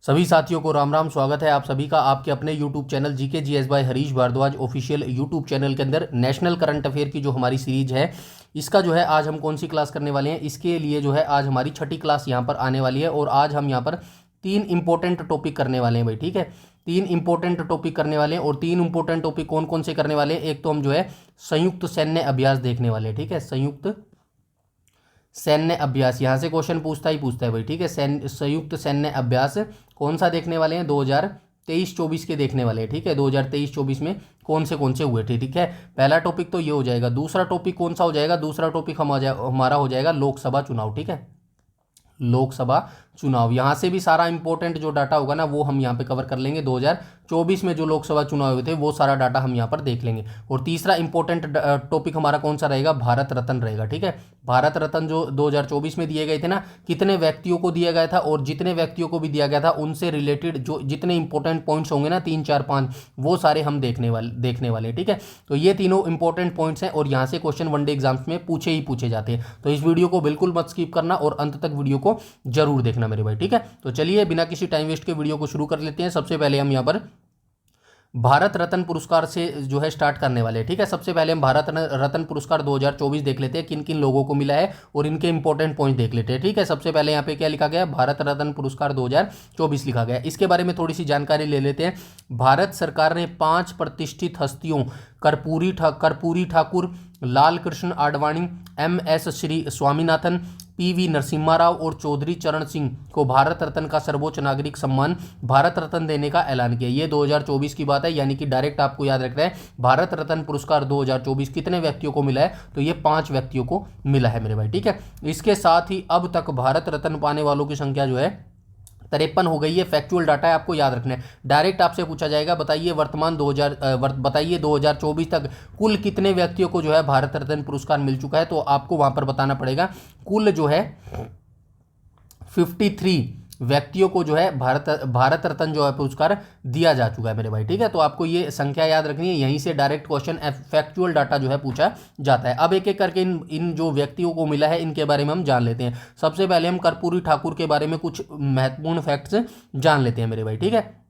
सभी साथियों को राम राम। स्वागत है आप सभी का आपके अपने YouTube channel GK GS by Harish Bhardwaj official YouTube channel के अंदर नेशनल करंट अफेयर की जो हमारी सीरीज है, इसका जो है आज हम कौन सी क्लास करने वाले हैं, इसके लिए जो है आज हमारी छठी क्लास यहाँ पर आने वाली है। और आज हम यहाँ पर तीन इंपॉर्टेंट टॉपिक करने वाले हैं भाई, ठीक है। तीन इंपॉर्टेंट टॉपिक करने वाले हैं और तीन इंपॉर्टेंट टॉपिक कौन कौन से करने वाले हैं। एक तो हम जो है संयुक्त सैन्य अभ्यास देखने वाले हैं, ठीक है। संयुक्त सैन्य अभ्यास, यहाँ से क्वेश्चन पूछता है भाई, ठीक है। संयुक्त सैन्य अभ्यास कौन सा देखने वाले हैं, 2023-24 के देखने वाले हैं, ठीक है। 2023-24 में कौन से हुए थे, ठीक है। पहला टॉपिक तो ये हो जाएगा। दूसरा टॉपिक कौन सा हो जाएगा, दूसरा टॉपिक हमारा हो जाएगा लोकसभा चुनाव, ठीक है। लोकसभा चुनाव, यहाँ से भी सारा इंपॉर्टेंट जो डाटा होगा ना वो हम यहाँ पे कवर कर लेंगे। 2024 में जो लोकसभा चुनाव हुए थे वो सारा डाटा हम यहाँ पर देख लेंगे। और तीसरा इंपॉर्टेंट टॉपिक हमारा कौन सा रहेगा, भारत रत्न रहेगा, ठीक है। भारत रत्न जो 2024 में दिए गए थे ना, कितने व्यक्तियों को दिया गया था और जितने व्यक्तियों को भी दिया गया था उनसे रिलेटेड जो जितने इंपॉर्टेंट पॉइंट्स होंगे ना, 3 4 5, वो सारे हम देखने वाले, ठीक है। तो ये तीनों इंपॉर्टेंट पॉइंट्स हैं और यहाँ से क्वेश्चन वनडे एग्जाम्स में पूछे जाते हैं। तो इस वीडियो को बिल्कुल मत स्किप करना और अंत तक वीडियो को जरूर देखना मेरे भाई, ठीक है। तो चलिए बिना किसी टाइम वेस्ट के वीडियो को शुरू कर लेते हैं। सबसे पहले हम यहाँ पर भारत रत्न पुरस्कार से जो है स्टार्ट करने वाले हैं, ठीक है। सबसे पहले हम भारत रत्न पुरस्कार 2024 देख लेते हैं, किन किन लोगों को मिला है और इनके इंपॉर्टेंट पॉइंट देख लेते हैं, ठीक है। सबसे पहले यहाँ पे क्या लिखा गया, भारत रत्न पुरस्कार 2024 लिखा गया। इसके बारे में थोड़ी सी जानकारी ले लेते हैं। भारत सरकार ने 5 प्रतिष्ठित हस्तियों कर्पूरी ठाकुर, लाल कृष्ण आडवाणी, MS श्री स्वामीनाथन, PV नरसिम्हा राव और चौधरी चरण सिंह को भारत रत्न का सर्वोच्च नागरिक सम्मान भारत रत्न देने का ऐलान किया। ये 2024 की बात है, यानी कि डायरेक्ट आपको याद रखना है भारत रत्न पुरस्कार 2024 कितने व्यक्तियों को मिला है, तो ये 5 व्यक्तियों को मिला है मेरे भाई, ठीक है। इसके साथ ही अब तक भारत रत्न पाने वालों की संख्या जो है 53 हो गई है। फैक्चुअल डाटा है, आपको याद रखना है। डायरेक्ट आपसे पूछा जाएगा बताइए बताइए 2024 तक कुल कितने व्यक्तियों को जो है भारत रत्न पुरस्कार मिल चुका है, तो आपको वहां पर बताना पड़ेगा कुल जो है 53 व्यक्तियों को जो है भारत रत्न जो है पुरस्कार दिया जा चुका है मेरे भाई, ठीक है। तो आपको ये संख्या याद रखनी है, यहीं से डायरेक्ट क्वेश्चन फैक्चुअल डाटा जो है पूछा जाता है। अब एक एक करके इन जो व्यक्तियों को मिला है इनके बारे में हम जान लेते हैं। सबसे पहले हम कर्पूरी ठाकुर के बारे में कुछ महत्वपूर्ण फैक्ट्स जान लेते हैं मेरे भाई, ठीक है।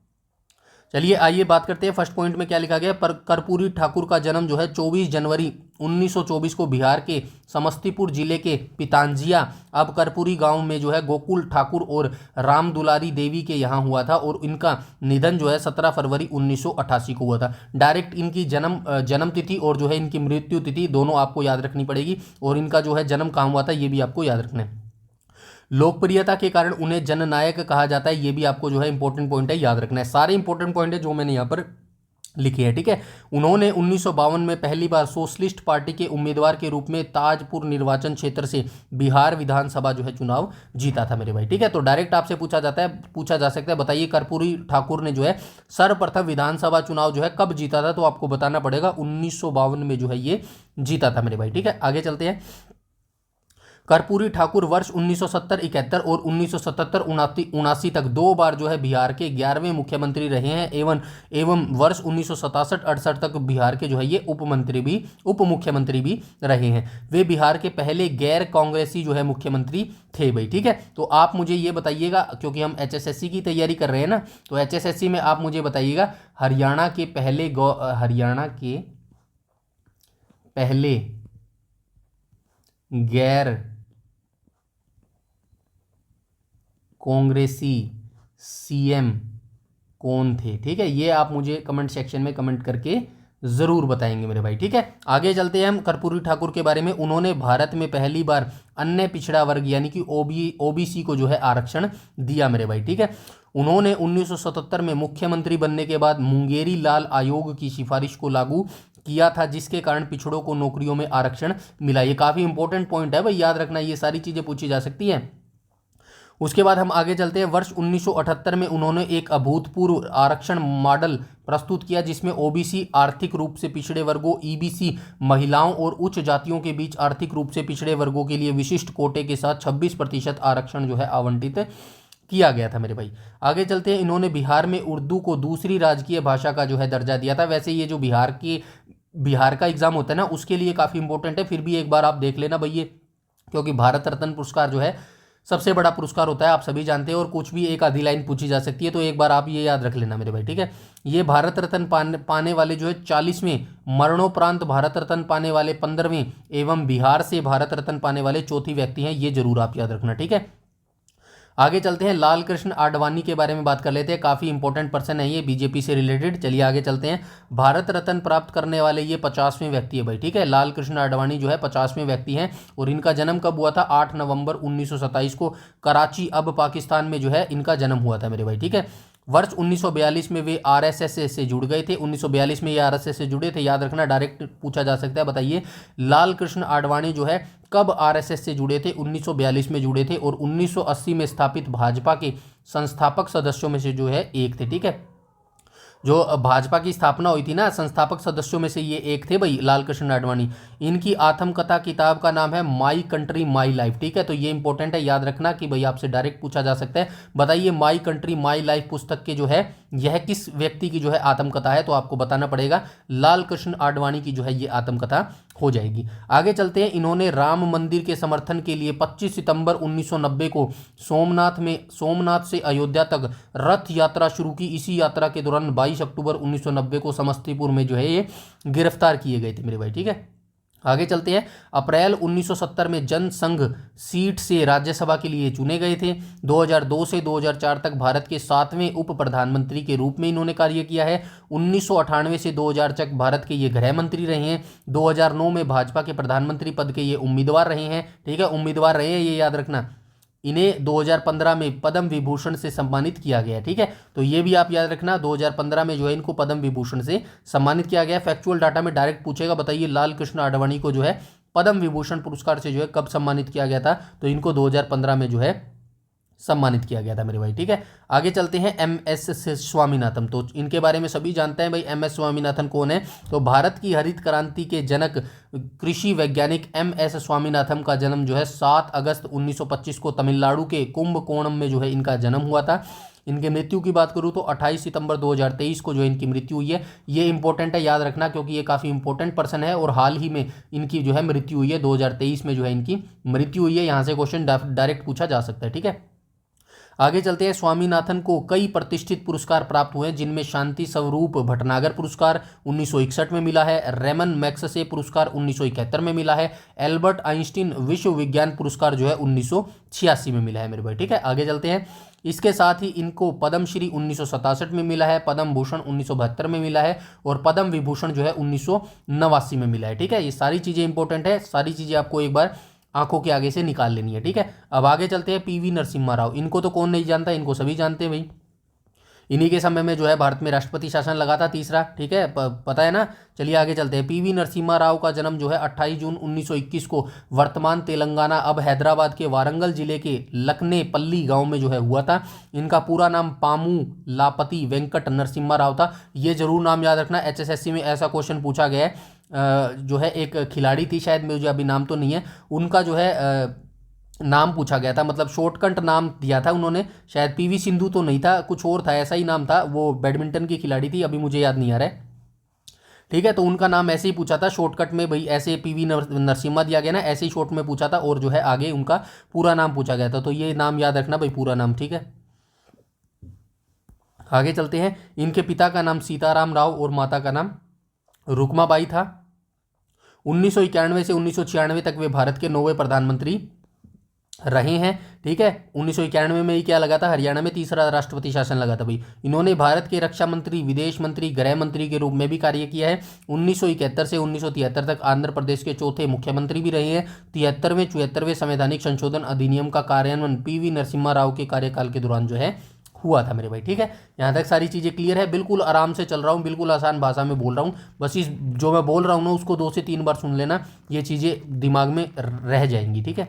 चलिए आइए बात करते हैं। फर्स्ट पॉइंट में क्या लिखा गया, पर कर्पूरी ठाकुर का जन्म जो है 24 जनवरी 1924 को बिहार के समस्तीपुर जिले के पितांजिया अब कर्पूरी गांव में जो है गोकुल ठाकुर और राम दुलारी देवी के यहाँ हुआ था। और इनका निधन जो है 17 फरवरी 1988 को हुआ था। डायरेक्ट इनकी जन्म तिथि और जो है इनकी मृत्यु तिथि दोनों आपको याद रखनी पड़ेगी। और इनका जो है जन्म कहाँ हुआ था ये भी आपको याद रखना है। लोकप्रियता के कारण उन्हें जननायक कहा जाता है, ये भी आपको जो है इंपॉर्टेंट पॉइंट है, याद रखना है। सारे इंपॉर्टेंट पॉइंट है जो मैंने यहाँ पर लिखे हैं, ठीक है। उन्होंने 1952 में पहली बार सोशलिस्ट पार्टी के उम्मीदवार के रूप में ताजपुर निर्वाचन क्षेत्र से बिहार विधानसभा जो है चुनाव जीता था मेरे भाई, ठीक है। तो डायरेक्ट आपसे पूछा जा सकता है बताइए कर्पूरी ठाकुर ने जो है सर्वप्रथम विधानसभा चुनाव जो है कब जीता था, तो आपको बताना पड़ेगा 1952 में जो है ये जीता था मेरे भाई, ठीक है। आगे चलते हैं। कर्पूरी ठाकुर वर्ष 1970-71 और 1977-79 तक 2 बार जो है बिहार के 11वें मुख्यमंत्री रहे हैं एवं वर्ष 1967-68 तक बिहार के जो है ये उप मुख्यमंत्री भी रहे हैं। वे बिहार के पहले गैर कांग्रेसी जो है मुख्यमंत्री थे भाई, ठीक है। तो आप मुझे ये बताइएगा, क्योंकि हम HSSC की तैयारी कर रहे हैं ना, तो HSSC में आप मुझे बताइएगा हरियाणा के पहले गैर कांग्रेसी CM कौन थे, ठीक है। ये आप मुझे कमेंट सेक्शन में कमेंट करके जरूर बताएंगे मेरे भाई, ठीक है। आगे चलते हैं हम कर्पूरी ठाकुर के बारे में। उन्होंने भारत में पहली बार अन्य पिछड़ा वर्ग यानी कि OBC को जो है आरक्षण दिया मेरे भाई, ठीक है। उन्होंने 1977 में मुख्यमंत्री बनने के बाद मुंगेरी लाल आयोग की सिफारिश को लागू किया था, जिसके कारण पिछड़ों को नौकरियों में आरक्षण मिला। ये काफी इंपॉर्टेंट पॉइंट है भाई, याद रखना, ये सारी चीजें पूछी जा सकती हैं। उसके बाद हम आगे चलते हैं। वर्ष 1978 में उन्होंने एक अभूतपूर्व आरक्षण मॉडल प्रस्तुत किया, जिसमें OBC आर्थिक रूप से पिछड़े वर्गों, EBC महिलाओं और उच्च जातियों के बीच आर्थिक रूप से पिछड़े वर्गों के लिए विशिष्ट कोटे के साथ 26% आरक्षण जो है आवंटित किया गया था मेरे भाई। आगे चलते हैं। इन्होंने बिहार में उर्दू को दूसरी राजकीय भाषा का जो है दर्जा दिया था। वैसे ये जो बिहार का एग्जाम होता है ना, उसके लिए काफ़ी इंपॉर्टेंट है, फिर भी एक बार आप देख लेना भाई ये, क्योंकि भारत रत्न पुरस्कार जो है सबसे बड़ा पुरस्कार होता है, आप सभी जानते हैं, और कुछ भी एक आधी लाइन पूछी जा सकती है, तो एक बार आप ये याद रख लेना मेरे भाई, ठीक है। ये भारत रत्न पाने वाले जो है 40वें, मरणोपरांत भारत रत्न पाने वाले 15वें एवं बिहार से भारत रत्न पाने वाले चौथी व्यक्ति हैं, ये जरूर आप याद रखना, ठीक है। आगे चलते हैं, लाल कृष्ण आडवाणी के बारे में बात कर लेते हैं, काफ़ी इंपॉर्टेंट पर्सन है ये, बीजेपी से रिलेटेड। चलिए आगे चलते हैं, भारत रत्न प्राप्त करने वाले ये 50वें व्यक्ति है भाई, ठीक है। लाल कृष्ण आडवाणी जो है 50वें व्यक्ति हैं, और इनका जन्म कब हुआ था? 8 नवंबर 1927 को कराची, अब पाकिस्तान में जो है इनका जन्म हुआ था मेरे भाई, ठीक है। वर्ष 1942 में वे आरएसएस से जुड़ गए थे, 1942 में ये आरएसएस से जुड़े थे, याद रखना, डायरेक्ट पूछा जा सकता है। बताइए लाल कृष्ण आडवाणी जो है कब आरएसएस से जुड़े थे? 1942 में जुड़े थे, और 1980 में स्थापित भाजपा के संस्थापक सदस्यों में से जो है एक थे, ठीक है। जो भाजपा की स्थापना हुई थी ना, संस्थापक सदस्यों में से ये एक थे भाई, लाल कृष्ण आडवाणी। इनकी आत्मकथा किताब का नाम है माई कंट्री माई लाइफ, ठीक है। तो ये इंपॉर्टेंट है, याद रखना कि भाई आपसे डायरेक्ट पूछा जा सकता है। बताइए माई कंट्री माई लाइफ पुस्तक के जो है यह किस व्यक्ति की जो है आत्मकथा है? तो आपको बताना पड़ेगा लाल कृष्ण आडवाणी की जो है ये आत्मकथा हो जाएगी। आगे चलते हैं, इन्होंने राम मंदिर के समर्थन के लिए 25 सितंबर 1990 को सोमनाथ से अयोध्या तक रथ यात्रा शुरू की। इसी यात्रा के दौरान 22 अक्टूबर 1990 को समस्तीपुर में जो है ये गिरफ्तार किए गए थे मेरे भाई, ठीक है। आगे चलते हैं, अप्रैल 1970 में जनसंघ सीट से राज्यसभा के लिए चुने गए थे। 2002 से 2004 तक भारत के 7वें उप प्रधानमंत्री के रूप में इन्होंने कार्य किया है। 1998 से 2000 तक भारत के ये गृह मंत्री रहे हैं। 2009 में भाजपा के प्रधानमंत्री पद के ये उम्मीदवार रहे हैं, ठीक है, उम्मीदवार रहे हैं, ये याद रखना। इन्हें 2015 में पद्म विभूषण से सम्मानित किया गया, ठीक है। तो ये भी आप याद रखना, 2015 में जो है इनको पद्म विभूषण से सम्मानित किया गया। फैक्चुअल डाटा में डायरेक्ट पूछेगा, बताइए लाल कृष्ण आडवाणी को जो है पद्म विभूषण पुरस्कार से जो है कब सम्मानित किया गया था? तो इनको 2015 में जो है सम्मानित किया गया था मेरे भाई, ठीक है। आगे चलते हैं, MS स्वामीनाथन, तो इनके बारे में सभी जानते हैं भाई। MS स्वामीनाथन कौन है? तो भारत की हरित क्रांति के जनक कृषि वैज्ञानिक MS स्वामीनाथन का जन्म जो है 7 अगस्त 1925 को तमिलनाडु के कुंभकोणम में जो है इनका जन्म हुआ था। इनके मृत्यु की बात करूँ तो 28 सितंबर 2023 को जो इनकी मृत्यु हुई है। ये इंपॉर्टेंट है, याद रखना, क्योंकि ये काफ़ी इंपॉर्टेंट पर्सन है, और हाल ही में इनकी जो है मृत्यु हुई है, 2023 में जो है इनकी मृत्यु हुई है। यहाँ से क्वेश्चन डायरेक्ट पूछा जा सकता है, ठीक है। आगे चलते हैं, स्वामीनाथन को कई प्रतिष्ठित पुरस्कार प्राप्त हुए हैं, जिनमें शांति स्वरूप भटनागर पुरस्कार 1961 में मिला है, रेमन मैग्सेसे पुरस्कार 1971 में मिला है, एल्बर्ट आइंस्टीन विश्व विज्ञान पुरस्कार जो है 1986 में मिला है मेरे भाई, ठीक है। आगे चलते हैं, इसके साथ ही इनको पद्मश्री 1967 में मिला है, पद्म भूषण 1972 में मिला है, और पद्म विभूषण जो है 1989 में मिला है, ठीक है। ये सारी चीज़ें इंपॉर्टेंट है, सारी चीज़ें आपको एक बार आंखों के आगे से निकाल लेनी है, ठीक है। अब आगे चलते हैं, PV नरसिम्हा राव, इनको तो कौन नहीं जानता, इनको सभी जानते हैं भाई। इन्हीं के समय में जो है भारत में राष्ट्रपति शासन लगा था तीसरा, ठीक है, पता है ना। चलिए आगे चलते हैं, PV नरसिम्हा राव का जन्म जो है 28 जून 1921 को वर्तमान तेलंगाना, अब हैदराबाद के वारंगल जिले के लकनेपल्ली गांव में जो है हुआ था। इनका पूरा नाम पामू लापति वेंकट नरसिम्हा राव था। ये जरूर नाम याद रखना, HSSC में ऐसा क्वेश्चन पूछा गया है। जो है एक खिलाड़ी थी, शायद मुझे अभी नाम तो नहीं है, उनका जो है नाम पूछा गया था, मतलब शॉर्टकट नाम दिया था उन्होंने, शायद PV सिंधु तो नहीं था, कुछ और था, ऐसा ही नाम था, वो बैडमिंटन की खिलाड़ी थी, अभी मुझे याद नहीं आ रहा है, ठीक है। तो उनका नाम ऐसे ही पूछा था शॉर्टकट में भाई, ऐसे PV नरसिम्हा दिया गया ना, ऐसे ही शॉर्ट में पूछा था, और जो है आगे उनका पूरा नाम पूछा गया था। तो ये नाम याद रखना भाई, पूरा नाम, ठीक है। आगे चलते हैं, इनके पिता का नाम सीताराम राव और माता का नाम रुकमाबाई था। 1991 से 1996 तक वे भारत के 9वें प्रधानमंत्री रहे हैं, ठीक है। 1991 में ही क्या लगा था, हरियाणा में तीसरा राष्ट्रपति शासन लगा था भाई। इन्होंने भारत के रक्षा मंत्री, विदेश मंत्री, गृह मंत्री के रूप में भी कार्य किया है। 1971 से 1973 तक आंध्र प्रदेश के चौथे मुख्यमंत्री भी रहे हैं। 73वें संवैधानिक संशोधन अधिनियम का कार्यान्वयन PV नरसिम्हा राव के कार्यकाल के दौरान जो है हुआ था मेरे भाई, ठीक है। यहाँ तक सारी चीज़ें क्लियर है, बिल्कुल आराम से चल रहा हूँ, बिल्कुल आसान भाषा में बोल रहा हूँ, बस इस जो मैं बोल रहा हूँ ना उसको 2 से 3 बार सुन लेना, ये चीज़ें दिमाग में रह जाएंगी, ठीक है।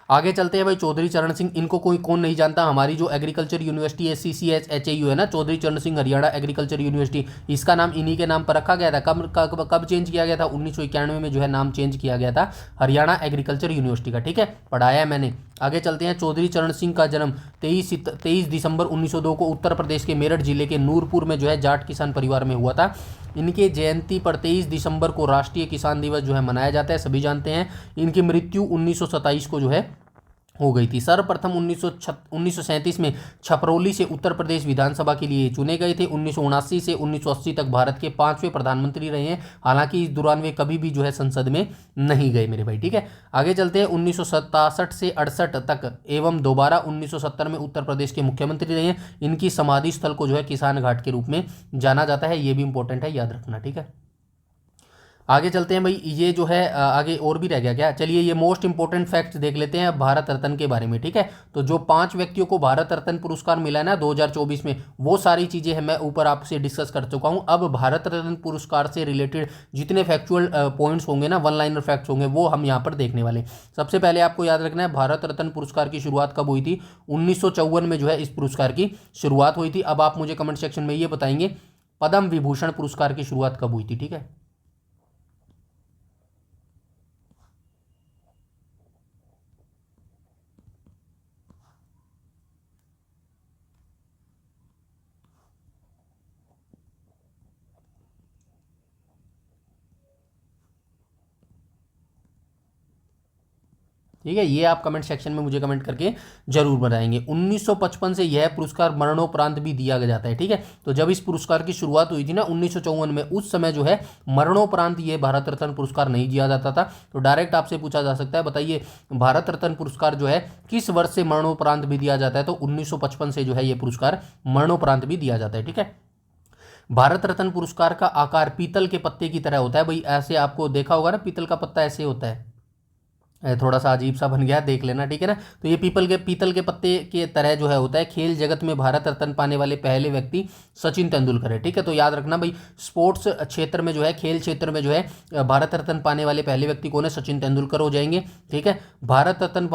आगे चलते हैं भाई, चौधरी चरण सिंह, इनको कोई कौन नहीं जानता, हमारी जो एग्रीकल्चर यूनिवर्सिटी है CCHHAU है ना, चौधरी चरण सिंह हरियाणा एग्रीकल्चर यूनिवर्सिटी, इसका नाम इन्हीं के नाम पर रखा गया था। कब चेंज किया गया था? 1991 में जो है नाम चेंज किया गया था हरियाणा एग्रीकल्चर यूनिवर्सिटी का, ठीक है, पढ़ाया है मैंने। आगे चलते हैं, चौधरी चरण सिंह का जन्म 23 दिसंबर 1902 को उत्तर प्रदेश के मेरठ जिले के नूरपुर में जो है जाट किसान परिवार में हुआ था। इनके जयंती पर 23 दिसंबर को राष्ट्रीय किसान दिवस जो है मनाया जाता है, सभी जानते हैं। इनकी मृत्यु 1927 को जो है हो गई थी। सर्वप्रथम 1937 में छपरौली से उत्तर प्रदेश विधानसभा के लिए चुने गए थे। 1979 से 1980 तक भारत के 5वें प्रधानमंत्री रहे हैं। हालांकि इस दौरान वे कभी भी जो है संसद में नहीं गए मेरे भाई, ठीक है। आगे चलते हैं। 1967 से 68 तक एवं दोबारा 1970 में उत्तर प्रदेश के मुख्यमंत्री रहे हैं। इनकी समाधि स्थल को जो है किसान घाट के रूप में जाना जाता है। ये भी इंपॉर्टेंट है, याद रखना, ठीक है। आगे चलते हैं भाई। ये जो है आगे और भी रह गया क्या, चलिए ये मोस्ट इंपॉर्टेंट फैक्ट्स देख लेते हैं भारत रत्न के बारे में, ठीक है। तो जो 5 व्यक्तियों को भारत रत्न पुरस्कार मिला है ना 2024 में, वो सारी चीज़ें हैं मैं ऊपर आपसे डिस्कस कर चुका हूँ। अब भारत रत्न पुरस्कार से रिलेटेड जितने फैक्चुअल पॉइंट्स होंगे ना, वन लाइनर फैक्ट्स होंगे, वो हम यहाँ पर देखने वाले। सबसे पहले आपको याद रखना है भारत रत्न पुरस्कार की शुरुआत कब हुई थी। 1954 में जो है इस पुरस्कार की शुरुआत हुई थी। अब आप मुझे कमेंट सेक्शन में ये बताएंगे पद्म विभूषण पुरस्कार की शुरुआत कब हुई थी, ठीक है। ठीक है, ये आप कमेंट सेक्शन में मुझे कमेंट करके जरूर बताएंगे। 1955 से यह पुरस्कार मरणोपरांत भी दिया जाता है, ठीक है। तो जब इस पुरस्कार की शुरुआत हुई थी ना 1954 में, उस समय जो है मरणोपरांत ये भारत रत्न पुरस्कार नहीं दिया जाता था। तो डायरेक्ट आपसे पूछा जा सकता है, बताइए भारत रत्न पुरस्कार जो है किस वर्ष से मरणोपरांत भी दिया जाता है। तो 1955 से जो है ये पुरस्कार मरणोपरांत भी दिया जाता है, ठीक है। भारत रत्न पुरस्कार का आकार पीतल के पत्ते की तरह होता है भाई। ऐसे आपको देखा होगा ना, पीतल का पत्ता ऐसे होता है, थोड़ा सा अजीब सा बन गया, देख लेना, ठीक है ना। तो ये पीतल के पत्ते के तरह जो है होता है। खेल जगत में भारत रत्न पाने वाले पहले व्यक्ति सचिन तेंदुलकर है, ठीक है। तो याद रखना भाई, स्पोर्ट्स क्षेत्र में जो है, खेल क्षेत्र में जो है भारत रत्न पाने वाले पहले व्यक्ति कौन है, सचिन तेंदुलकर हो जाएंगे, ठीक है। भारत रत्न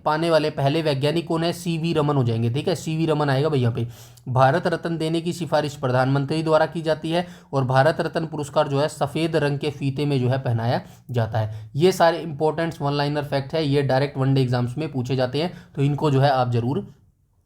पाने वाले पहले वैज्ञानिक कौन है, CV रमन हो जाएंगे, ठीक है। CV रमन आएगा भाई यहाँ पे। भारत रत्न देने की सिफारिश प्रधानमंत्री द्वारा की जाती है और भारत रत्न पुरस्कार जो है सफ़ेद रंग के फीते में जो है पहनाया जाता है। ये सारे इंपॉर्टेंट वन लाइनर फैक्ट है, ये डायरेक्ट वनडे एग्जाम्स में पूछे जाते हैं, तो इनको जो है आप जरूर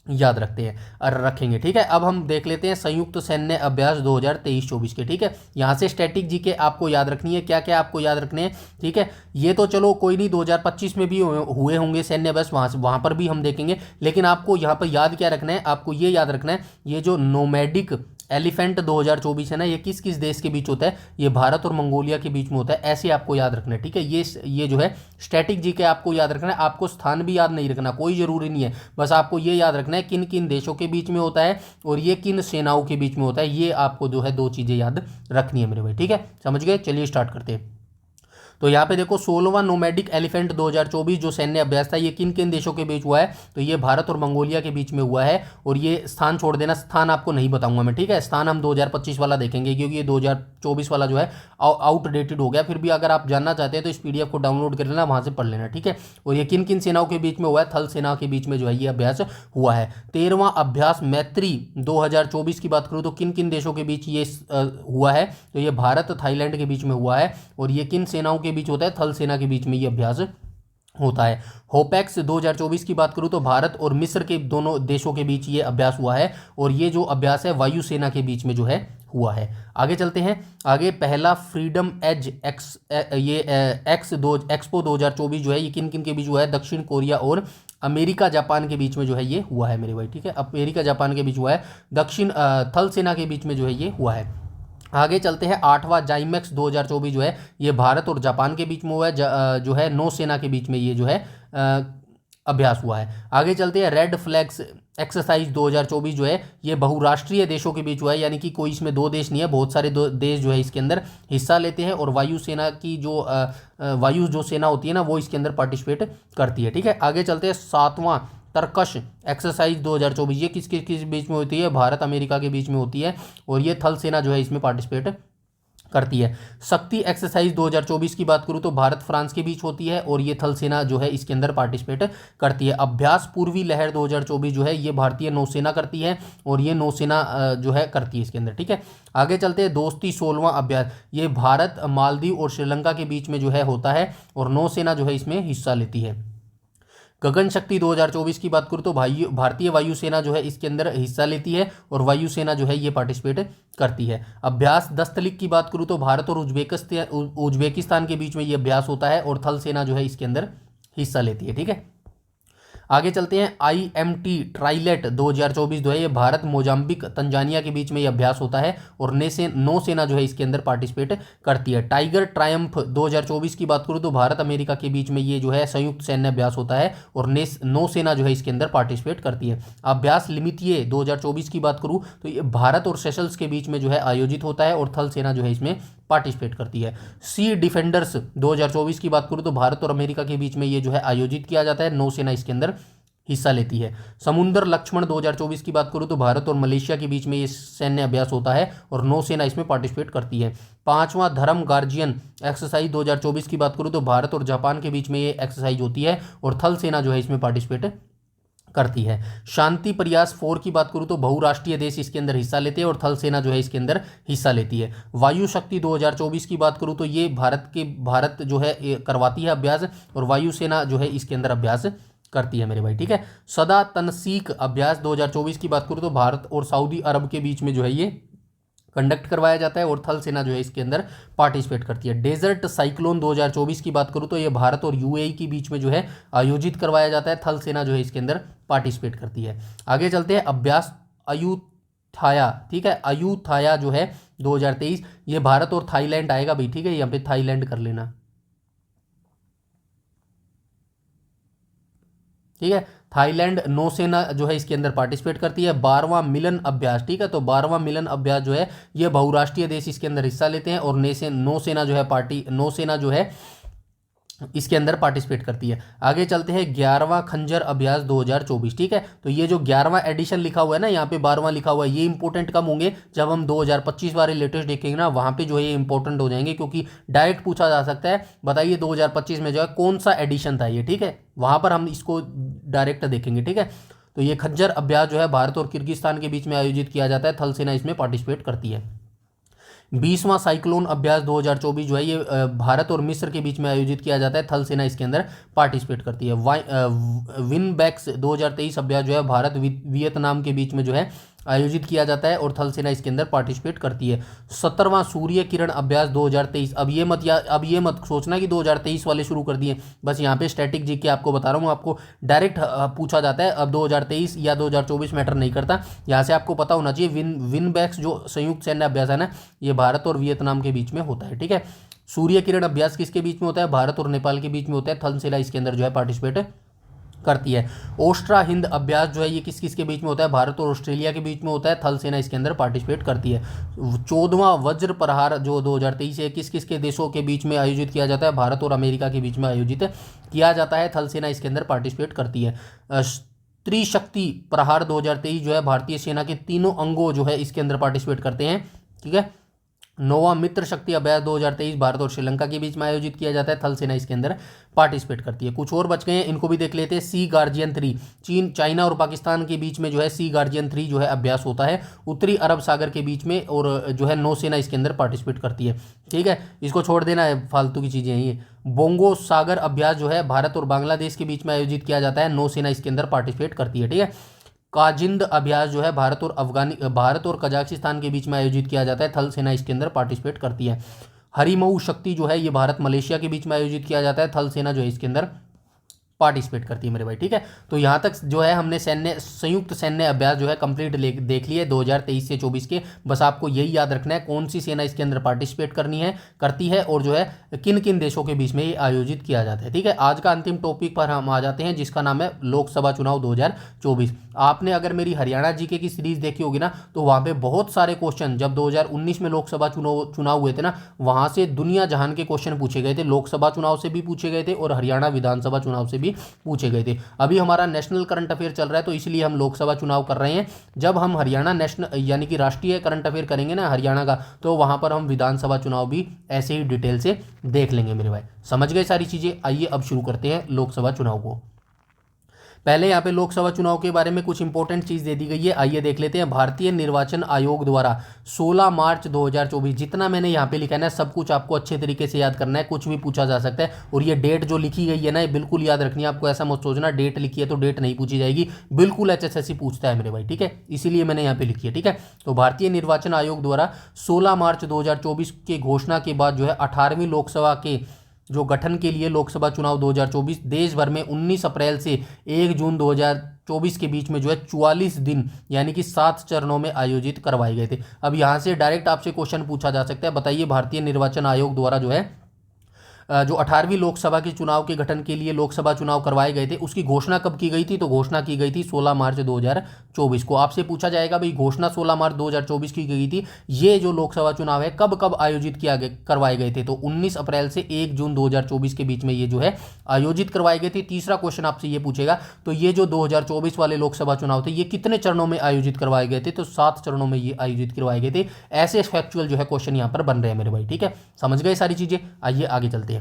याद रखते हैं और रखेंगे, ठीक है। अब हम देख लेते हैं संयुक्त सैन्य अभ्यास 2023-24 के, ठीक है। यहाँ से स्टैटिक जीके आपको याद रखनी है, क्या क्या आपको याद रखने हैं, ठीक है। ये तो चलो कोई नहीं, 2025 में भी हुए होंगे सैन्य अभ्यास, वहाँ पर भी हम देखेंगे। लेकिन आपको यहाँ पर याद क्या रखना है, आपको ये याद रखना है, ये जो नोमैडिक एलिफेंट 2024 है ना, ये किस किस देश के बीच होता है, ये भारत और मंगोलिया के बीच में होता है। ऐसे आपको याद रखना है, ठीक है। ये जो है स्टैटिक जीके आपको याद रखना है। आपको स्थान भी याद नहीं रखना, कोई ज़रूरी नहीं है, बस आपको ये याद रखना है किन किन देशों के बीच में होता है और ये किन सेनाओं के बीच में होता है। ये आपको जो है 2 चीज़ें याद रखनी है मेरे भाई, ठीक है। समझ गए, चलिए स्टार्ट करते हैं। तो यहाँ पे देखो 16वां नोमैडिक एलिफेंट 2024 जो सैन्य अभ्यास था, ये किन किन देशों के बीच हुआ है, तो ये भारत और मंगोलिया के बीच में हुआ है। और ये स्थान छोड़ देना, स्थान आपको नहीं बताऊंगा मैं, ठीक है। स्थान हम 2025 वाला देखेंगे, क्योंकि ये 2024 वाला जो है आउटडेटेड हो गया। फिर भी अगर आप जानना चाहते हैं तो इस PDF को डाउनलोड कर लेना, वहाँ से पढ़ लेना, ठीक है। और ये किन किन सेनाओं के बीच में हुआ है, थल सेना के बीच में जो है ये अभ्यास हुआ है। 13वां अभ्यास मैत्री 2024 की बात करूँ तो किन किन देशों के बीच ये हुआ है, तो ये भारत थाईलैंड के बीच में हुआ है। और ये किन सेनाओं के बीच होता है, थल सेना के बीच में ये अभ्यास होता है। होपेक्स 2024 की बात करूं तो भारत और मिस्र के दोनों देशों के बीच ये अभ्यास हुआ है। और ये जो अभ्यास है वायुसेना के बीच में जो है हुआ है। आगे चलते हैं। आगे पहला फ्रीडम एज एक्सपो 2024 जो है ये किन किन के बीच हुआ है, दक्षिण कोरिया और अमेरिका जापान के बीच में जो है ये हुआ है मेरे भाई, ठीक है। अमेरिका जापान के बीच हुआ है, दक्षिण थल सेना के बीच में जो है ये हुआ है। आगे चलते हैं। 8वां जाइमेक्स 2024 जो है ये भारत और जापान के बीच में हुआ है, जो है नौसेना के बीच में ये जो है अभ्यास हुआ है। आगे चलते हैं। रेड फ्लैग्स एक्सरसाइज 2024 जो है ये बहुराष्ट्रीय देशों के बीच हुआ है, यानी कि कोई इसमें 2 देश नहीं है, बहुत सारे देश जो है इसके अंदर हिस्सा लेते हैं। और वायुसेना की जो वायु जो सेना होती है ना, वो इसके अंदर पार्टिसिपेट करती है, ठीक है। आगे चलते हैं। 7वां तरकश एक्सरसाइज 2024 ये किस किस बीच में होती है, भारत अमेरिका के बीच में होती है। और ये थल सेना जो है इसमें पार्टिसिपेट करती है। शक्ति एक्सरसाइज 2024 की बात करूं तो भारत फ्रांस के बीच होती है और ये थल सेना जो है इसके अंदर पार्टिसिपेट करती है। अभ्यास पूर्वी लहर 2024 जो है ये भारतीय नौसेना करती है और ये नौसेना जो है करती है इसके अंदर, ठीक है। आगे चलते हैं। दोस्ती 16वां अभ्यास ये भारत मालदीव और श्रीलंका के बीच में जो है होता है और नौसेना जो है इसमें हिस्सा लेती है। गगन शक्ति 2024 की बात करूँ तो भारतीय वायुसेना जो है इसके अंदर हिस्सा लेती है और वायुसेना जो है ये पार्टिसिपेट करती है। अभ्यास दस्तलिक की बात करूँ तो भारत और उज्बेकिस्तान के बीच में ये अभ्यास होता है और थल सेना जो है इसके अंदर हिस्सा लेती है, ठीक है। आगे चलते हैं, IMT ट्राइलेट 2024 जो है ये भारत, मोजाम्बिक, तंजानिया के बीच में ये अभ्यास होता है और नौसेना जो है इसके अंदर पार्टिसिपेट करती है। टाइगर ट्रायम्फ 2024 की बात करूँ तो भारत अमेरिका के बीच में ये जो है संयुक्त सैन्य अभ्यास होता है और नौसेना जो है इसके अंदर पार्टिसिपेट करती है। अभ्यास लिमितिये 2024 की बात करूँ तो ये भारत और सेशल्स के बीच में जो है आयोजित होता है और थल सेना जो है इसमें पार्टिसिपेट करती है। सी डिफेंडर्स 2024 की बात करूँ तो भारत और अमेरिका के बीच में ये जो है आयोजित किया जाता है, नौसेना इसके अंदर हिस्सा लेती है। समुद्र लक्ष्मण 2024 की बात करूँ तो भारत और मलेशिया के बीच में ये सैन्य अभ्यास होता है और नौसेना इसमें पार्टिसिपेट करती है। पांचवां धर्म गार्जियन एक्सरसाइज 2024 की बात करूँ तो भारत और जापान के बीच में ये एक्सरसाइज होती है और थल सेना जो है इसमें पार्टिसिपेट करती है। शांति प्रयास 4 की बात करूँ तो बहुराष्ट्रीय देश इसके अंदर हिस्सा लेते हैं और थल सेना जो है इसके अंदर हिस्सा लेती है। वायु शक्ति 2024 की बात करूँ तो ये भारत जो है करवाती है अभ्यास और वायुसेना जो है इसके अंदर अभ्यास करती है मेरे भाई, ठीक है। सदा तनसीक अभ्यास 2024 की बात करूँ तो भारत और सऊदी अरब के बीच में जो है ये कंडक्ट करवाया जाता है और थल सेना जो है इसके अंदर पार्टिसिपेट करती है। डेजर्ट साइक्लोन 2024 की बात करूँ तो ये भारत और UAE के बीच में जो है आयोजित करवाया जाता है, थल सेना जो है इसके अंदर पार्टिसिपेट करती है। आगे चलते हैं, अभ्यास अयुथाया, ठीक है। अयुथाया जो है 2023 ये भारत और थाईलैंड आएगा भाई, ठीक है, यहाँ पे थाईलैंड कर लेना, ठीक है। थाईलैंड नौसेना जो है इसके अंदर पार्टिसिपेट करती है। 12वां मिलन अभ्यास, ठीक है, तो 12वां मिलन अभ्यास जो है ये बहुराष्ट्रीय देश इसके अंदर हिस्सा लेते हैं और नौसेना जो है इसके अंदर पार्टिसिपेट करती है। आगे चलते हैं, 11वां खंजर अभ्यास 2024, ठीक है, तो ये जो 11वां एडिशन लिखा हुआ है ना, यहाँ पे 12वां लिखा हुआ है, ये इंपॉर्टेंट कब होंगे, जब हम 2025 वाले लेटेस्ट देखेंगे ना, वहाँ पे जो है ये इंपॉर्टेंट हो जाएंगे, क्योंकि डायरेक्ट पूछा जा सकता है बताइए 2025 में जो है कौन सा एडिशन था ये, ठीक है, वहाँ पर हम इसको डायरेक्ट देखेंगे, ठीक है। तो ये खंजर अभ्यास जो है भारत और किर्गिस्तान के बीच में आयोजित किया जाता है, थल सेना इसमें पार्टिसिपेट करती है। 20वां साइक्लोन अभ्यास 2024 जो है ये भारत और मिस्र के बीच में आयोजित किया जाता है, थल सेना इसके अंदर पार्टिसिपेट करती है। विनबैक्स 2023 अभ्यास जो है भारत वियतनाम के बीच में जो है आयोजित किया जाता है और थल सेना इसके अंदर पार्टिसिपेट करती है। 17वां सूर्य किरण अभ्यास 2023, अब ये मत सोचना कि 2023 वाले शुरू कर दिए, बस यहाँ पे स्टैटिक जीके आपको बता रहा हूँ, आपको डायरेक्ट पूछा जाता है, अब 2023 या 2024 मैटर नहीं करता, यहाँ से आपको पता होना चाहिए। विनबैक्स जो संयुक्त सैन्य अभ्यास है ना, ये भारत और वियतनाम के बीच में होता है, ठीक है। सूर्य किरण अभ्यास किसके बीच में होता है, भारत और नेपाल के बीच में होता है, थल सेना इसके अंदर जो है पार्टिसिपेट करती है। ओस्ट्रा हिंद अभ्यास जो है ये किस किस के बीच में होता है, भारत और ऑस्ट्रेलिया के बीच में होता है, थल सेना इसके अंदर पार्टिसिपेट करती है। 14वां वज्र प्रहार जो 2023 है किस किस के देशों के बीच में आयोजित किया जाता है, भारत और अमेरिका के बीच में आयोजित किया जाता है, थल सेना इसके अंदर पार्टिसिपेट करती है। त्रिशक्ति प्रहार 2023 जो है भारतीय सेना के तीनों अंगों जो है इसके अंदर पार्टिसिपेट करते हैं, ठीक है। 9वां मित्र शक्ति अभ्यास 2023 भारत और श्रीलंका के बीच में आयोजित किया जाता है, थल सेना इसके अंदर पार्टिसिपेट करती है। कुछ और बच गए हैं, इनको भी देख लेते हैं। सी गार्जियन 3 चीन, चाइना और पाकिस्तान के बीच में जो है सी गार्जियन 3 जो है अभ्यास होता है उत्तरी अरब सागर के बीच में, और जो है नौसेना इसके अंदर पार्टिसिपेट करती है, ठीक है, इसको छोड़ देना है, फालतू की चीज़ें हैं ये। बोंगो सागर अभ्यास जो है भारत और बांग्लादेश के बीच में आयोजित किया जाता है, नौसेना इसके अंदर पार्टिसिपेट करती है, ठीक है। काजिंद अभ्यास जो है भारत और कजाकिस्तान के बीच में आयोजित किया जाता है, थल सेना इसके अंदर पार्टिसिपेट करती है। हरिमऊ शक्ति जो है ये भारत मलेशिया के बीच में आयोजित किया जाता है, थल सेना जो है इसके अंदर पार्टिसिपेट करती है मेरे भाई, ठीक है। तो यहाँ तक जो है हमने संयुक्त सैन्य अभ्यास जो है कंप्लीट देख लिए 2023 से 24 के। बस आपको यही याद रखना है कौन सी सेना इसके अंदर पार्टिसिपेट करती है और जो है किन किन देशों के बीच में ये आयोजित किया जाता है, ठीक है। आज का अंतिम टॉपिक पर हम आ जाते हैं, जिसका नाम है लोकसभा चुनाव 2024। आपने अगर मेरी हरियाणा जीके की सीरीज देखी होगी ना, तो वहाँ पे बहुत सारे क्वेश्चन, जब 2019 में लोकसभा चुनाव हुए थे ना, वहाँ से दुनिया जहान के क्वेश्चन पूछे गए थे, लोकसभा चुनाव से भी पूछे गए थे और हरियाणा विधानसभा चुनाव से भी पूछे गए थे। अभी हमारा नेशनल करंट अफेयर चल रहा है, तो इसलिए हम लोकसभा चुनाव कर रहे हैं। जब हम हरियाणा नेशनल यानी कि राष्ट्रीय करंट अफेयर करेंगे ना हरियाणा का, तो वहां पर हम विधानसभा चुनाव भी ऐसे ही डिटेल से देख लेंगे मेरे भाई। समझ गए सारी चीजें? आइए अब शुरू करते हैं लोकसभा चुनाव को। पहले यहाँ पे लोकसभा चुनाव के बारे में कुछ इंपॉर्टेंट चीज़ दे दी गई है, आइए देख लेते हैं। भारतीय निर्वाचन आयोग द्वारा 16 मार्च 2024, जितना मैंने यहाँ पे लिखा है ना, सब कुछ आपको अच्छे तरीके से याद करना है, कुछ भी पूछा जा सकता है। और ये डेट जो लिखी गई है ना, ये बिल्कुल याद रखनी है आपको, ऐसा मत सोचना डेट लिखी है तो डेट नहीं पूछी जाएगी, बिल्कुल HSSC पूछता है मेरे भाई, ठीक है, इसीलिए मैंने यहाँ पे लिखी है, ठीक है। तो भारतीय निर्वाचन आयोग द्वारा 16 मार्च 2024 की घोषणा के बाद जो है 18वीं लोकसभा के जो गठन के लिए लोकसभा चुनाव 2024 देश भर में 19 अप्रैल से 1 जून 2024 के बीच में जो है 44 दिन यानी कि 7 चरणों में आयोजित करवाए गए थे। अब यहाँ से डायरेक्ट आपसे क्वेश्चन पूछा जा सकता है, बताइए भारतीय निर्वाचन आयोग द्वारा जो है जो 18वीं लोकसभा के चुनाव के गठन के लिए लोकसभा चुनाव करवाए गए थे उसकी घोषणा कब की गई थी? तो घोषणा की गई थी 16 मार्च 2024 को। आपसे पूछा जाएगा भाई घोषणा 16 मार्च 2024 की गई थी, ये जो लोकसभा चुनाव है कब कब आयोजित करवाए गए थे? तो 19 अप्रैल से 1 जून 2024 के बीच में ये जो है आयोजित करवाए गए थे। तीसरा क्वेश्चन आपसे ये पूछेगा तो ये जो 2024 वाले लोकसभा चुनाव थे ये कितने चरणों में आयोजित करवाए गए थे? तो 7 चरणों में ये आयोजित करवाए गए थे। ऐसे फैक्चुअल जो है क्वेश्चन यहाँ पर बन रहे हैं मेरे भाई, ठीक है, समझ गए सारी चीजें। आइए आगे चलते हैं।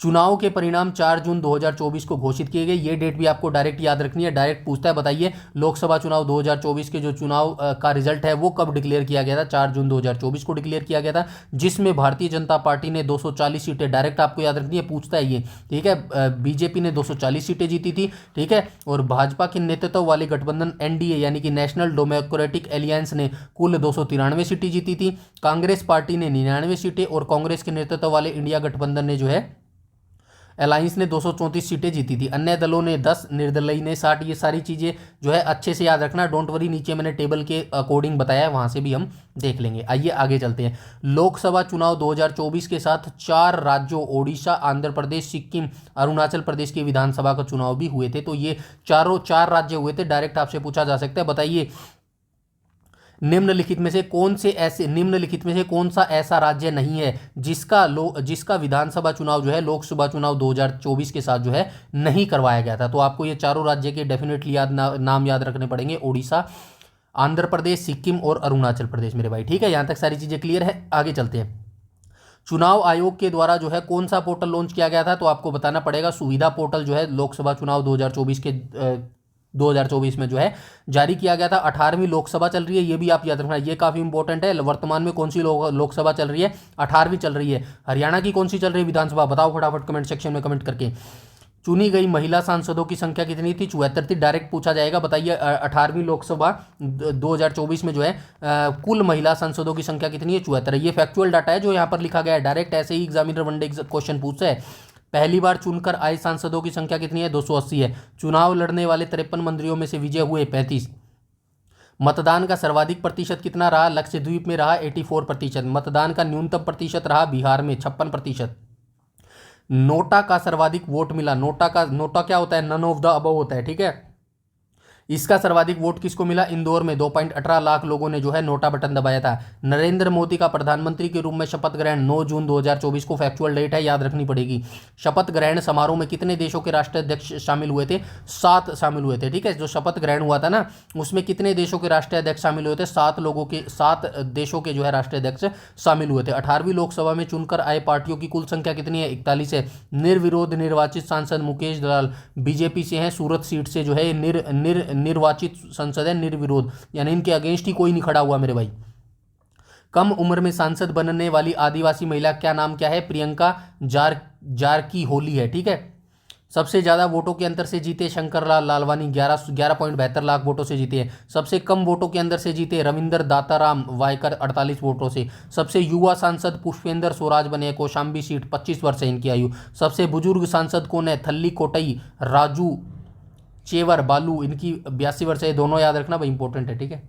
चुनाव के परिणाम 4 जून 2024 को घोषित किए गए। ये डेट भी आपको डायरेक्ट याद रखनी है। डायरेक्ट पूछता है बताइए लोकसभा चुनाव 2024 के जो चुनाव का रिजल्ट है वो कब डिक्लेयर किया गया था? 4 जून 2024 को डिक्लेयर किया गया था, जिसमें भारतीय जनता पार्टी ने 240 सीटें, डायरेक्ट आपको याद रखनी है, पूछता है ये, ठीक है। बीजेपी ने 240 सीटें जीती थी, ठीक है, और भाजपा के नेतृत्व वाले गठबंधन एनडीए यानी कि नेशनल डेमोक्रेटिक एलियंस ने कुल 293 सीटें जीती थी। कांग्रेस पार्टी ने 99 सीटें और कांग्रेस के नेतृत्व वाले इंडिया गठबंधन ने जो है अलायंस ने 234 सीटें जीती थी। अन्य दलों ने 10, निर्दलीय ने 60। ये सारी चीज़ें जो है अच्छे से याद रखना, डोंट वरी, नीचे मैंने टेबल के अकॉर्डिंग बताया है, वहाँ से भी हम देख लेंगे। आइए आगे चलते हैं। लोकसभा चुनाव 2024 के साथ 4 राज्यों ओडिशा, आंध्र प्रदेश, सिक्किम, अरुणाचल प्रदेश की विधानसभा का चुनाव भी हुए थे। तो ये 4 राज्य हुए थे। डायरेक्ट आपसे पूछा जा सकता है बताइए निम्नलिखित में से कौन सा ऐसा राज्य नहीं है जिसका विधानसभा चुनाव जो है लोकसभा चुनाव 2024 के साथ जो है नहीं करवाया गया था? तो आपको ये 4 राज्य के डेफिनेटली नाम याद रखने पड़ेंगे, ओडिशा, आंध्र प्रदेश, सिक्किम और अरुणाचल प्रदेश मेरे भाई, ठीक है। यहाँ तक सारी चीज़ें क्लियर है। आगे चलते हैं। चुनाव आयोग के द्वारा जो है कौन सा पोर्टल लॉन्च किया गया था? तो आपको बताना पड़ेगा सुविधा पोर्टल जो है लोकसभा चुनाव 2024 में जो है जारी किया गया था। 18वीं लोकसभा चल रही है, ये भी आप याद रखना, ये काफ़ी इंपॉर्टेंट है। वर्तमान में कौन सी लोकसभा चल रही है? 18वीं चल रही है। हरियाणा की कौन सी चल रही है विधानसभा? बताओ फटाफट कमेंट सेक्शन में कमेंट करके। चुनी गई महिला सांसदों की संख्या कितनी थी? 74 थी। डायरेक्ट पूछा जाएगा बताइए 18वीं लोकसभा 2024 में जो है कुल महिला सांसदों की संख्या कितनी है? 74 है। ये फैक्चुअल डाटा है जो यहाँ पर लिखा गया है। डायरेक्ट ऐसे ही एग्जामिनर वनडे क्वेश्चन पूछता है। पहली बार चुनकर आए सांसदों की संख्या कितनी है? 280 है। चुनाव लड़ने वाले 53 मंत्रियों में से विजय हुए 35। मतदान का सर्वाधिक प्रतिशत कितना रहा? लक्षद्वीप में रहा 84%। मतदान का न्यूनतम प्रतिशत रहा बिहार में 56%। नोटा का सर्वाधिक वोट मिला। नोटा क्या होता है? नन ऑफ द अबव होता है, ठीक है। इसका सर्वाधिक वोट किसको मिला? इंदौर में 2.18 लाख लोगों ने जो है नोटा बटन दबाया था। नरेंद्र मोदी का प्रधानमंत्री के रूप में शपथ ग्रहण 9 जून 2024 को फैक्चुअल डेट है, याद रखनी पड़ेगी। शपथ ग्रहण समारोह में कितने देशों के राष्ट्राध्यक्ष शामिल हुए थे? 7 शामिल हुए थे, ठीक है। जो शपथ ग्रहण हुआ था ना उसमें कितने देशों के राष्ट्राध्यक्ष शामिल हुए थे? 7 देशों के जो है राष्ट्राध्यक्ष शामिल हुए थे। 18वीं लोकसभा में चुनकर आए पार्टियों की कुल संख्या कितनी है? 41 है। निर्विरोध निर्वाचित सांसद मुकेश दलाल बीजेपी से हैं, सूरत सीट से जो है निर्वाचित संसद है, निर्विरोध, यानी इनके अगेंस्ट ही कोई नहीं खड़ा हुआ मेरे भाई। कम उम्र में सांसद बनने वाली आदिवासी महिला क्या नाम क्या है? प्रियंका जारकीहोली है, ठीक है। सबसे ज्यादा वोटों के अंतर से जीते शंकरलाल लालवानी 11.72 लाख वोटों से जीते हैं। सबसे कम वोटों के अंदर से जीते रविंदर दाताराम वायकर 48 वोटों से। सबसे युवा सांसद पुष्पेंद्र स्वराज बने कौशाम्बी सीट, 25 वर्ष है इनकी आयु। सबसे बुजुर्ग सांसद कौन है? थल्ली कोटई राजू चेवर बालू, इनकी 82 वर्ष है। दोनों याद रखना भाई, इंपॉर्टेंट है, ठीक है,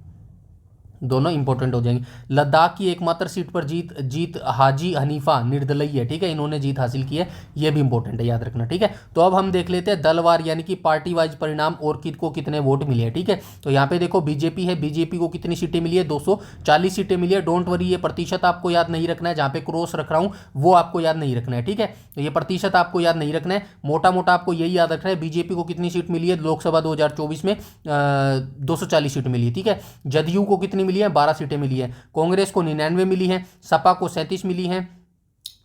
दोनों इंपॉर्टेंट हो जाएंगे। लद्दाख की एकमात्र सीट पर जीत हाजी हनीफा निर्दलीय है, ठीक है, इन्होंने जीत हासिल की है, ये भी इंपॉर्टेंट है, याद रखना, ठीक है। तो अब हम देख लेते हैं दलवार यानी कि पार्टी वाइज परिणाम और किसको कितने वोट मिले हैं, ठीक है। तो यहाँ पे देखो बीजेपी है, बीजेपी को कितनी सीटें मिली है? 240 सीटें मिली है। डोंट वरी, ये प्रतिशत आपको याद नहीं रखना है, जहाँ पे क्रॉस रख रहा हूँ वो आपको याद नहीं रखना है, ठीक है। तो ये प्रतिशत आपको याद नहीं रखना है, मोटा मोटा आपको यही याद रखना है। बीजेपी को कितनी सीट मिली है लोकसभा 2024 में? 240 सीट मिली है, ठीक है। जदयू को कितनी मिली है? 12 सीटें मिली है। कांग्रेस को 99 मिली है। सपा को 37 मिली है।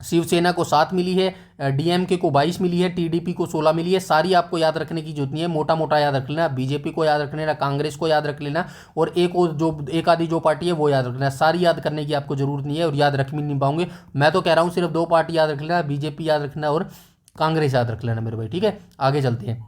शिवसेना को 7 मिली है। डीएमके को 22 मिली है। टीडीपी को 16 मिली है। सारी आपको याद रखने की जरूरत नहीं है, मोटा मोटा याद रख लेना। बीजेपी को याद रख लेना, कांग्रेस को याद रख लेना, और एक आधी जो पार्टी है वो याद रख लेना। सारी याद करने की आपको जरूरत नहीं है और याद रख भी नहीं पाओगे। मैं तो कह रहा हूँ सिर्फ 2 पार्टी याद रख लेना, बीजेपी याद रखना और कांग्रेस याद रख लेना मेरे भाई, ठीक है। आगे चलते हैं।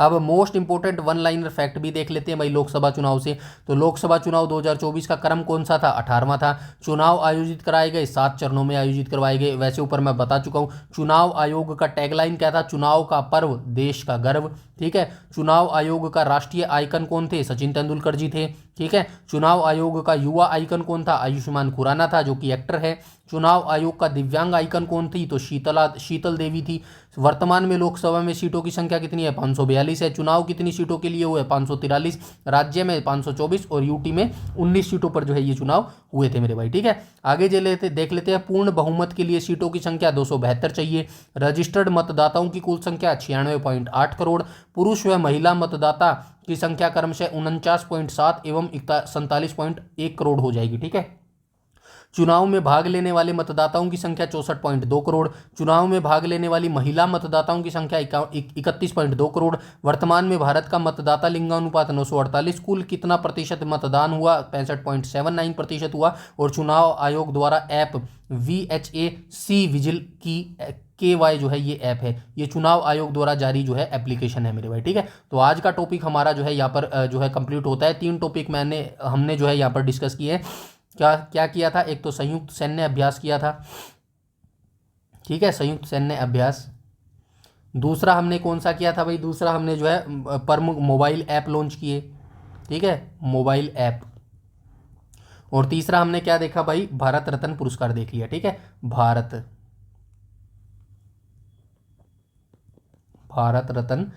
अब most important one liner fact भी देख लेते हैं भाई लोकसभा चुनाव से। तो लोकसभा चुनाव 2024 का क्रम कौन सा था, 18वां था। चुनाव आयोजित कराए गए 7 चरणों में आयोजित करवाए गए। वैसे ऊपर मैं बता चुका हूं। चुनाव आयोग का टैगलाइन क्या था, चुनाव का पर्व देश का गर्व। ठीक है। चुनाव आयोग का राष्ट्रीय आइकन कौन थे, सचिन तेंदुलकर जी थे। ठीक है। चुनाव आयोग का युवा आइकन कौन था, आयुष्मान खुराना था जो कि एक्टर है। चुनाव आयोग का दिव्यांग आइकन कौन थी, तो शीतल देवी थी। वर्तमान में लोकसभा में सीटों की संख्या कितनी है, 542 है। चुनाव कितनी सीटों के लिए हुए, 543। राज्य में 524 और यूटी में 19 सीटों पर जो है ये चुनाव हुए थे मेरे भाई। ठीक है। आगे देख लेते हैं। पूर्ण बहुमत के लिए सीटों की संख्या 272 चाहिए। रजिस्टर्ड मतदाताओं की कुल संख्या 96.8 करोड़। पुरुष व महिला मतदाता की संख्या क्रमशः 49.7 एवं 47.1 करोड़ हो जाएगी। ठीक है। चुनाव में भाग लेने वाले मतदाताओं की संख्या 64.2 करोड़। चुनाव में भाग लेने वाली महिला मतदाताओं की संख्या 31.2 करोड़। वर्तमान में भारत का मतदाता लिंगानुपात 948। कुल कितना प्रतिशत मतदान हुआ, 65.79% हुआ। और चुनाव आयोग द्वारा ऐप VHAC विजिल की KY जो है ये ऐप है, ये चुनाव आयोग द्वारा जारी जो है एप्लीकेशन है मेरे भाई। ठीक है। तो आज का टॉपिक हमारा जो है यहाँ पर जो है कंप्लीट होता है। 3 टॉपिक हमने जो है यहाँ पर डिस्कस किए हैं। क्या क्या किया था, एक तो संयुक्त सैन्य अभ्यास किया था। ठीक है, संयुक्त सैन्य अभ्यास। दूसरा हमने कौन सा किया था भाई, दूसरा हमने जो है प्रमुख मोबाइल ऐप लॉन्च किए। ठीक है, मोबाइल ऐप। और तीसरा हमने क्या देखा भाई, भारत रत्न पुरस्कार देख लिया। ठीक है, भारत रत्न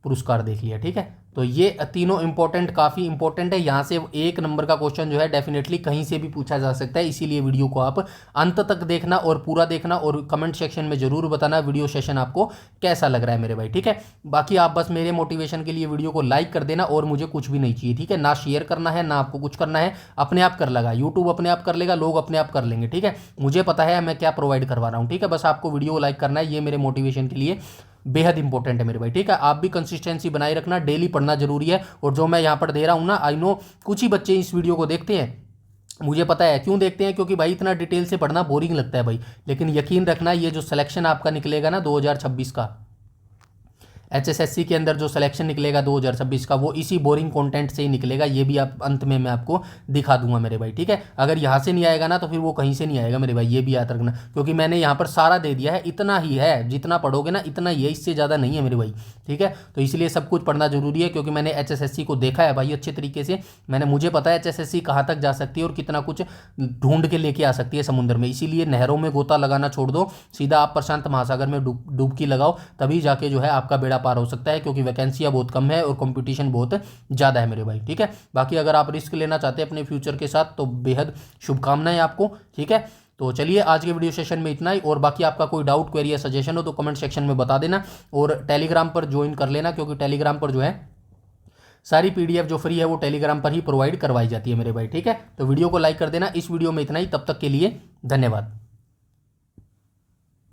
पुरस्कार देख लिया। ठीक है। तो ये तीनों इंपॉर्टेंट, काफ़ी इंपॉर्टेंट है। यहाँ से 1 नंबर का क्वेश्चन जो है डेफिनेटली कहीं से भी पूछा जा सकता है। इसीलिए वीडियो को आप अंत तक देखना और पूरा देखना और कमेंट सेक्शन में जरूर बताना वीडियो सेशन आपको कैसा लग रहा है मेरे भाई। ठीक है। बाकी आप बस मेरे मोटिवेशन के लिए वीडियो को लाइक कर देना और मुझे कुछ भी नहीं चाहिए। ठीक है, ना शेयर करना है ना आपको कुछ करना है, अपने आप कर लगा, यूट्यूब अपने आप कर लेगा, लोग अपने आप कर लेंगे। ठीक है, मुझे पता है मैं क्या प्रोवाइड करवा रहा हूँ। ठीक है, बस आपको वीडियो को लाइक करना है, ये मेरे मोटिवेशन के लिए बेहद इंपॉर्टेंट है मेरे भाई। ठीक है, आप भी कंसिस्टेंसी बनाए रखना, डेली पढ़ना जरूरी है। और जो मैं यहाँ पर दे रहा हूँ ना, आई नो कुछ ही बच्चे इस वीडियो को देखते हैं, मुझे पता है क्यों देखते हैं, क्योंकि भाई इतना डिटेल से पढ़ना बोरिंग लगता है भाई। लेकिन यकीन रखना, ये जो सिलेक्शन आपका निकलेगा ना 2026 का, HSSC के अंदर जो सिलेक्शन निकलेगा 2026 का, वो इसी बोरिंग कंटेंट से ही निकलेगा। ये भी आप अंत में मैं आपको दिखा दूंगा मेरे भाई। ठीक है, अगर यहाँ से नहीं आएगा ना तो फिर वो कहीं से नहीं आएगा मेरे भाई, ये भी याद रखना। क्योंकि मैंने यहाँ पर सारा दे दिया है, इतना ही है, जितना पढ़ोगे ना इतना ही है, इससे ज़्यादा नहीं है मेरे भाई। ठीक है, तो इसलिए सब कुछ पढ़ना जरूरी है, क्योंकि मैंने HSSC को देखा है भाई अच्छे तरीके से। मुझे पता है HSSC कहाँ तक जा सकती है और कितना कुछ ढूंढ के लेके आ सकती है समुद्र में। इसीलिए नहरों में गोता लगाना छोड़ दो, सीधा आप प्रशांत महासागर में डुबकी लगाओ, तभी जाके जो है आपका बेड़ा पार हो सकता है। क्योंकि वैकेंसियां बहुत कम है और कंपटीशन बहुत ज़्यादा है मेरे भाई। ठीक है, बाकी अगर आप रिस्क लेना चाहते हैं अपने फ्यूचर के साथ तो बेहद शुभकामनाएं आपको। ठीक है, तो चलिए आज के वीडियो सेशन में इतना ही। और बाकी आपका कोई डाउट, क्वेरी या सजेशन हो तो कमेंट सेक्शन में बता देना। और टेलीग्राम पर ज्वाइन कर लेना, क्योंकि टेलीग्राम पर जो है सारी PDF जो फ्री है वो टेलीग्राम पर ही प्रोवाइड करवाई जाती है मेरे भाई। ठीक है, तो वीडियो को लाइक कर देना। इस वीडियो में इतना ही, तब तक के लिए धन्यवाद।